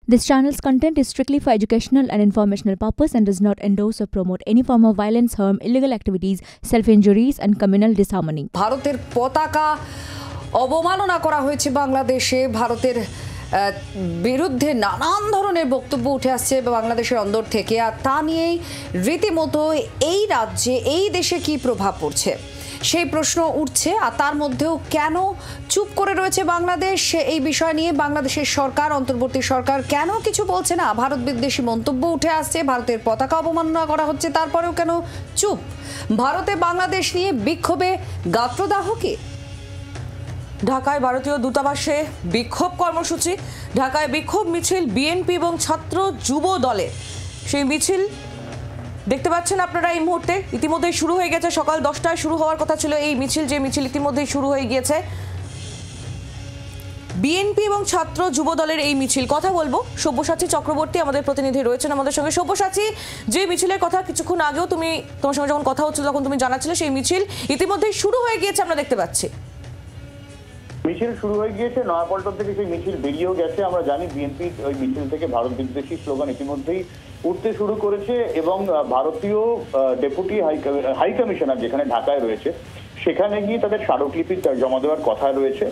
This channel's content is strictly for educational and informational purpose and does not endorse or promote any form of violence, harm, illegal activities, self-injuries and communal disharmony. ভারতের পতাকা অবমাননা করা হয়েছে বাংলাদেশে। ভারতের বিরুদ্ধে নানান ধরনের বক্তব্য উঠে আসছে বাংলাদেশের অন্দর থেকে, আর তা নিয়েই রীতিমতো এই রাজ্যে এই দেশে কি প্রভাব পড়ছে সেই প্রশ্ন উঠছে। আর তার মধ্যেও কেন চুপ করে রয়েছে বাংলাদেশ, এই বিষয় নিয়ে বাংলাদেশের সরকার, অন্তর্বর্তী সরকার কেন কিছু বলছে না? ভারত বিদ্বেষী মন্তব্য উঠে আসছে, ভারতের পতাকা অবমাননা করা হচ্ছে, তারপরেও কেন চুপ? ভারতে বাংলাদেশ নিয়ে বিক্ষোভে গাত্রদাহ কি? ঢাকায় ভারতীয় দূতাবাসে বিক্ষোভ কর্মসূচি, ঢাকায় বিক্ষোভ মিছিল বিএনপি এবং ছাত্র যুব দলের। সেই মিছিল দেখতে পাচ্ছেন আপনারা এই মুহূর্তে ইতিমধ্যেই শুরু হয়ে গেছে। সকাল 10টায় শুরু হওয়ার কথা ছিল এই মিছিল, যে মিছিল ইতিমধ্যেই শুরু হয়ে গিয়েছে। বিএনপি এবং ছাত্র যুব দলের এই মিছিল, কথা বলবো সব্যসাচী চক্রবর্তী আমাদের প্রতিনিধি রয়েছেন আমাদের সঙ্গে। সব্যসাচী, যে মিছিলের কথা কিছুক্ষণ আগেও তোমার সঙ্গে যখন কথা হচ্ছিল তখন তুমি জানাচ্ছিলে, সেই মিছিল ইতিমধ্যেই শুরু হয়ে গিয়েছে আমরা দেখতে পাচ্ছি। মিছিল শুরু হয়ে গিয়েছে, নয়াপল্টন থেকে সেই মিছিল বেরিয়েও গেছে। আমরা জানি বিএনপি ওই মিছিল থেকে ভারত বিদ্বেষী স্লোগান ইতিমধ্যেই উঠতে শুরু করেছে এবং ভারতীয় ডেপুটি হাই কমিশনার যেখানে ঢাকায় রয়েছে সেখানে গিয়ে তাদের স্মারকলিপি জমা দেওয়ার কথা রয়েছে।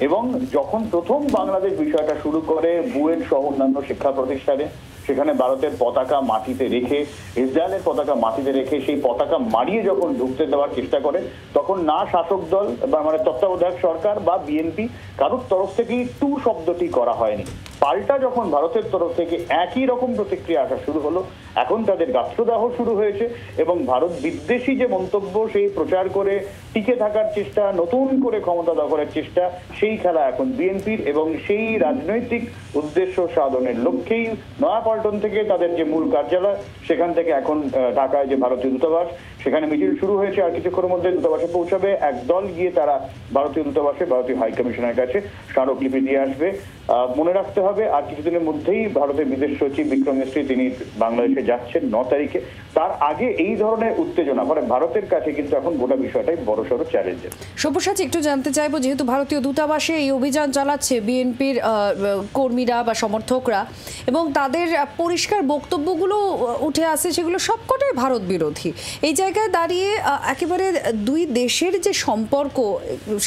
এবং যখন প্রথম বাংলাদেশ বিষয়টা শুরু করে বুয়েট সহ অন্যান্য শিক্ষা প্রতিষ্ঠানে, সেখানে ভারতের পতাকা মাটিতে রেখে, ইসরায়েলের পতাকা মাটিতে রেখে সেই পতাকা মারিয়ে যখন ঢুকতে দেওয়ার চেষ্টা করে, তখন না শাসক দল বা মানে তত্ত্বাবধায়ক সরকার বা বিএনপি কারোর তরফ থেকেই টু শব্দটি করা হয়নি। পাল্টা যখন ভারতের তরফ থেকে একই রকম প্রতিক্রিয়া আসা শুরু হলো, এখন তাদের গাত্রদাহ শুরু হয়েছে এবং ভারত বিদ্বেষী যে মন্তব্য সেই প্রচার করে টিকে থাকার চেষ্টা, নতুন করে ক্ষমতা দখলের চেষ্টা, সেই খেলা এখন বিএনপির। এবং সেই রাজনৈতিক উদ্দেশ্য সাধনের লক্ষ্যেই নয়াপল্টন থেকে তাদের যে মূল কার্যালয়, সেখান থেকে এখন ঢাকায় যে ভারতীয় দূতাবাস, সেখানে মিছিল শুরু হয়েছে। আর কিছুক্ষণের মধ্যে দূতাবাসে পৌঁছাবে একদল, গিয়ে তারা ভারতীয় দূতাবাসে ভারতীয় হাই কমিশনের কাছে স্মারকলিপি দিয়ে আসবে। মনে রাখতে হবে আর কিছুদিনের মধ্যেই ভারতের বিদেশ সচিব বিক্রম মিস্ত্রি তিনি বাংলাদেশে যাচ্ছেন 9 তারিখে। তার আগে এই ধরনের উত্তেজনা মানে ভারতের কাছে কিন্তু এখন গোটা বিষয়টাই বড়সড় চ্যালেঞ্জের। সব্যসাচী, একটু জানতে চাইবো, যেহেতু ভারতীয় দূতাবাসে এই অভিযান চালাচ্ছে বিএনপির কর্মীরা বা সমর্থকরা, এবং তাদের পরিষ্কার বক্তব্যগুলো উঠে আসে, সেগুলো সবকটাই ভারত বিরোধী। এই জায়গায় দাঁড়িয়ে একেবারে দুই দেশের যে সম্পর্ক,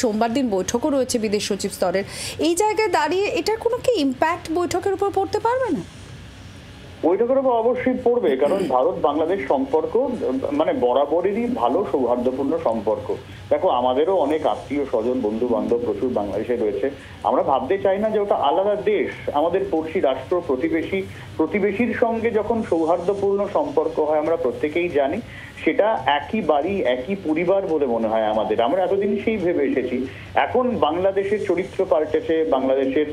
সোমবার দিন বৈঠকও রয়েছে বিদেশ সচিব স্তরের, এই জায়গায় দাঁড়িয়ে এটার কোনো কি ইম্প্যাক্ট বৈঠকের উপর পড়তে পারবে না? বৈঠকের উপর অবশ্যই পড়বে, কারণ ভারত বাংলাদেশ সম্পর্ক মানে বরাবরেরই ভালো সৌহার্দ্যপূর্ণ সম্পর্ক। দেখো, আমাদেরও অনেক আত্মীয় স্বজন, বন্ধু বান্ধব প্রচুর বাংলাদেশে রয়েছে। আমরা ভাবতে চাই না যে ওটা আলাদা দেশ, আমাদের পড়শি রাষ্ট্র, প্রতিবেশীর সঙ্গে যখন সৌহার্দ্যপূর্ণ সম্পর্ক হয়, আমরা প্রত্যেকেই জানি সেটা একই বাড়ি একই পরিবার বলে মনে হয় আমাদের। আমরা এতদিন সেই ভেবে এসেছি। এখন বাংলাদেশের চরিত্র পাল্টেছে, বাংলাদেশের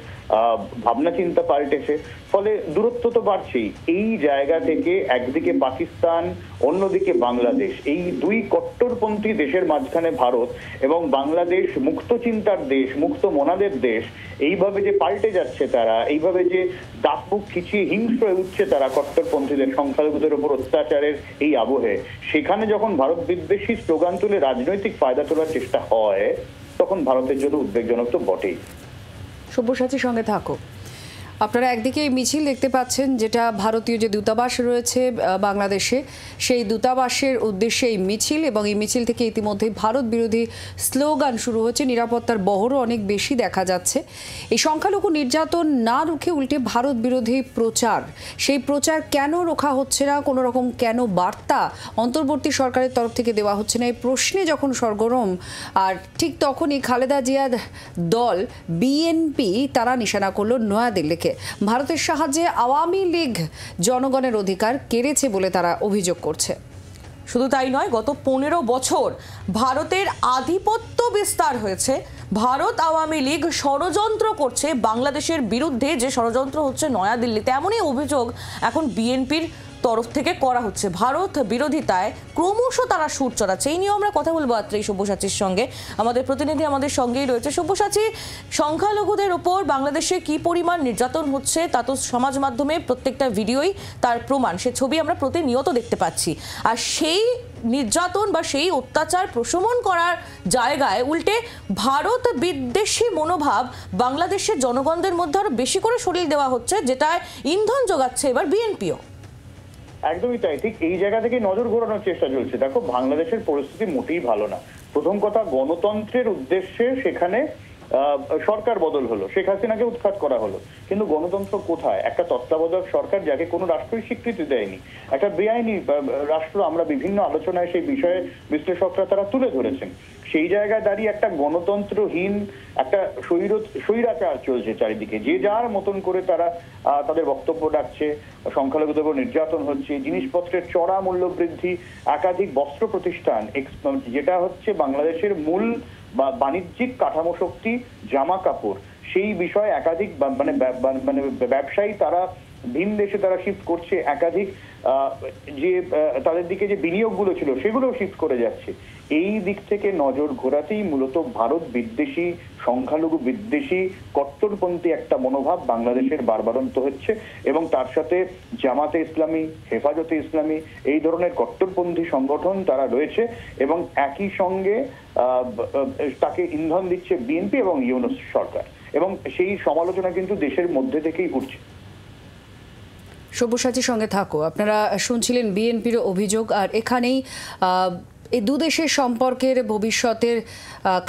ভাবনা চিন্তা পাল্টেছে, ফলে দূরত্ব তো বাড়ছেই। এই জায়গা থেকে একদিকে পাকিস্তান, অন্যদিকে বাংলাদেশ, এই দুই কট্টরপন্থী দেশের মাঝখানে ভারত এবং বাংলাদেশ মুক্ত চিন্তার দেশ, মুক্ত মনাদের দেশ, এইভাবে যে পাল্টে যাচ্ছে তারা, এইভাবে যে দাপমুখ খিচিয়ে হিংস্র হয়ে উঠছে তারা কট্টরপন্থীদের, সংখ্যালঘুদের উপর অত্যাচারের এই আবহে, সেখানে যখন ভারত বিদ্বেষী স্লোগান তুলে রাজনৈতিক ফায়দা তোলার চেষ্টা হয়, তখন ভারতের জন্য উদ্বেগজনক তো বটেই। সব্যসাচীর সঙ্গে থাকো। আপনারা একদিকে এই মিছিল দেখতে পাচ্ছেন, যেটা ভারতীয় যে দূতাবাস রয়েছে বাংলাদেশে, সেই দূতাবাসের উদ্দেশ্যে এই মিছিল, এবং এই মিছিল থেকে ইতিমধ্যেই ভারত বিরোধী স্লোগান শুরু হচ্ছে। নিরাপত্তার বহরও অনেক বেশি দেখা যাচ্ছে। এই সংখ্যালঘু নির্যাতন না রুখে উল্টে ভারত বিরোধী প্রচার, সেই প্রচার কেন রোখা হচ্ছে না? কোনো রকম কেন বার্তা অন্তর্বর্তী সরকারের তরফ থেকে দেওয়া হচ্ছে না? এই প্রশ্নে যখন সরগরম, আর ঠিক তখনই খালেদা জিয়ার দল বিএনপি তারা নিশানা করলো নয়াদিল্লিকে। ভারতের সাহায্যে আওয়ামী লীগ জনগণের অধিকার কেড়েছে বলে তারা অভিযোগ করছে। শুধু তাই নয়, গত 15 বছর ভারতের আধিপত্য বিস্তার হয়েছে। ভারত আওয়ামী লীগ ষড়যন্ত্র করছে বাংলাদেশের বিরুদ্ধে, যে ষড়যন্ত্র হচ্ছে নয়াদিল্লিতে, এমনই অভিযোগ এখন বিএনপির তরফ থেকে করা হচ্ছে। ভারত বিরোধিতায় ক্রমশ তারা সুর চড়াচ্ছে। এই নিয়েও আমরা কথা বলবো আত্রেই সব্যসাচীর সঙ্গে। আমাদের প্রতিনিধি আমাদের সঙ্গেই রয়েছে। সব্যসাচী, সংখ্যালঘুদের ওপর বাংলাদেশে কি পরিমাণ নির্যাতন হচ্ছে তা তো সমাজ মাধ্যমে প্রত্যেকটা ভিডিওই তার প্রমাণ, সে ছবি আমরা প্রতিনিয়ত দেখতে পাচ্ছি। আর সেই নির্যাতন বা সেই অত্যাচার প্রশমন করার জায়গায় উল্টে ভারত বিদ্বেষী মনোভাব বাংলাদেশের জনগণদের মধ্যে আরো বেশি করে সরিয়ে দেওয়া হচ্ছে, যেটায় ইন্ধন যোগাচ্ছে এবার বিএনপিও। একদমই তাই, ঠিক এই জায়গা থেকে নজর ঘোরানোর চেষ্টা চলছে। দেখো, বাংলাদেশের পরিস্থিতি মোটেই ভালো না। প্রথম কথা, গণতন্ত্রের উদ্দেশ্যে সেখানে সরকার বদল হলো, শেখ হাসিনাকে উৎখাত করা হলো, কিন্তু গণতন্ত্র কোথায়? একটা তত্ত্বাবধায়ক সরকার যাকে কোনো রাষ্ট্রই স্বীকৃতি দেয়নি, একটা বেআইনি রাষ্ট্র। আমরা বিভিন্ন আলোচনায় সেই বিষয়ে বিশ্লেষকরা তারা তুলে ধরেছেন। সেই জায়গায় দাঁড়িয়ে একটা গণতন্ত্রহীন একটা স্বৈরাচার চলছে চারিদিকে। যে যার মতন করে তারা তাদের বক্তব্য রাখছে, সংখ্যালঘুদের উপর নির্যাতন হচ্ছে, জিনিসপত্রের চড়া মূল্য বৃদ্ধি, একাধিক বস্ত্র প্রতিষ্ঠান, যেটা হচ্ছে বাংলাদেশের মূল বাণিজ্যিক কাঠামো শক্তি, জামা কাপড়, সেই বিষয়ে একাধিক মানে ব্যবসায়ী তারা ভিন দেশে তারা শিফট করছে, একাধিক যে তাদের দিকে যে বিনিয়োগগুলো ছিল সেগুলোও শিফট করে যাচ্ছে। এই দিক থেকে নজর ঘোরাতেই মূলত ভারত বিদ্বেষী, সংখ্যালঘু বিদ্বেষী, কট্টরপন্থী একটা মনোভাব বাংলাদেশের বারবারন্ত হচ্ছে, এবং তার সাথে জামাতে ইসলামী, হেফাজতে ইসলামী, এই ধরনের কট্টরপন্থী সংগঠন তারা রয়েছে, এবং একই সঙ্গে তাকে ইন্ধন দিচ্ছে বিএনপি এবং ইউনূস সরকার, এবং সেই সমালোচনা কিন্তু দেশের মধ্যে থেকেই উঠছে। সব্যসাচীর সঙ্গে থাকো। আপনারা শুনছিলেন বিএনপির অভিযোগ, আর এখানেই এই দুদেশের সম্পর্কের ভবিষ্যতের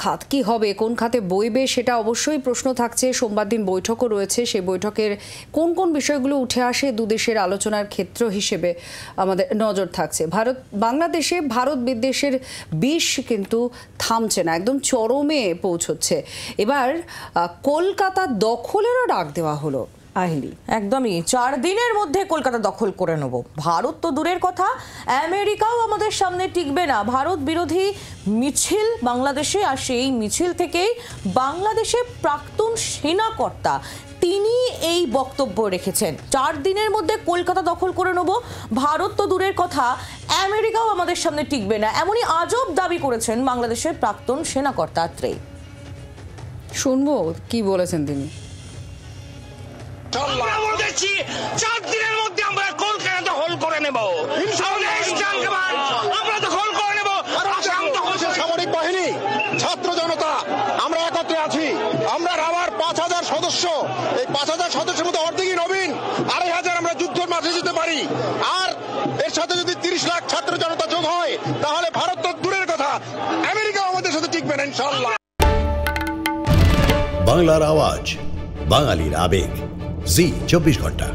খাত কি হবে, কোন খাতে বইবে, সেটা অবশ্যই প্রশ্ন থাকছে। সোমবার দিন বৈঠকও রয়েছে, সেই বৈঠকের কোন কোন বিষয়গুলো উঠে আসে দুদেশের আলোচনার ক্ষেত্র হিসেবে আমাদের নজর থাকছে। বাংলাদেশে ভারত বিদ্বেষের বিষ কিন্তু থামছে না, একদম চরমে পৌঁছচ্ছে। এবার কলকাতা দখলেরও ডাক দেওয়া হলো। একদমই 4 দিনের মধ্যে কলকাতা দখল করে নেব। ভারত তো দূরের কথা, আমেরিকাও আমাদের সামনে টিকবে না। ভারত বিরোধী মিছিল বাংলাদেশে, আর সেই মিছিল থেকেই বাংলাদেশের প্রাক্তন সেনাকর্তা তিনি এই বক্তব্য রেখেছেন, 4 দিনের মধ্যে কলকাতা দখল করে নেব, ভারত তো দূরের কথা, আমেরিকাও আমাদের সামনে টিকবে না, এমনই আজব দাবি করেছেন বাংলাদেশের প্রাক্তন সেনাকর্তা ত্রে। শুনবো কি বলেছেন তিনি। আমরা বলেছি 4 দিনের মধ্যে আমরা কলকাতা দখল করে নেব, আমরা দখল করে নেব। সামরিক বাহিনী, ছাত্র জনতা, আমরা একত্রে আছি। আমরা রাবার 5000 সদস্য, এই 5000 সদস্যের মধ্যে অর্ধেকই নবীন, 2500 আমরা যুদ্ধের মাঠে যেতে পারি। আর এর সাথে যদি 30 লাখ ছাত্র জনতা যোগ হয়, তাহলে ভারত তো দূরের কথা, আমেরিকা আমাদের সাথে টিকবে না ইনশাআল্লাহ। বাংলার আওয়াজ, বাঙালির আবেগ, জি 24 ঘন্টা।